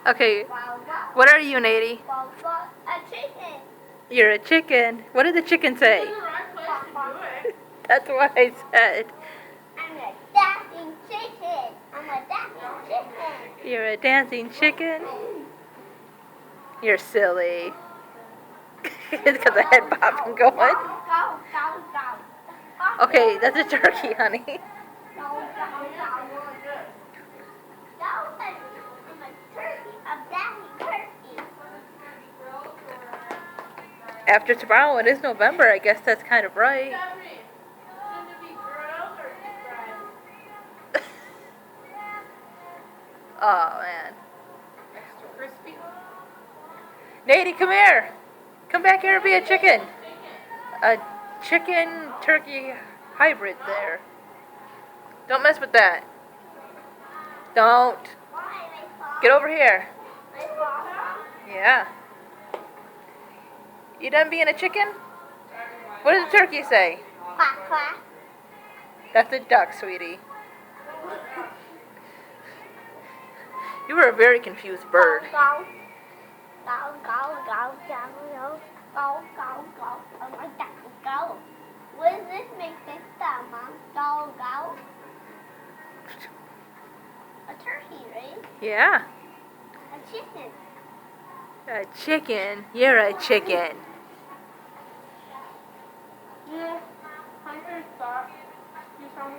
Okay, what are you, Nady? A chicken. You're a chicken. What did the chicken say? That's what I said. I'm a dancing chicken. I'm a dancing chicken. You're a dancing chicken? You're silly. It's because I had Bob going. Go, go, go. Okay, that's a turkey, honey. Go, go, go. I'm a turkey. A dancing turkey. After tomorrow, it is November. I guess that's kind of right. Oh, man. Extra crispy. Nady, come here. Come back here and be a chicken. A chicken-turkey hybrid there. Don't mess with that. Don't. Get over here. Yeah. You done being a chicken? What does the turkey say? Quack, quack. That's a duck, sweetie. You were a very confused bird. Go, go, go, go, go, go, go, go, go. Oh my God, go. What does this make this sound, Mom? Go, go. A turkey, right? Yeah. A chicken. A chicken? You're a chicken. Yeah. Hunter, stop. You saw me.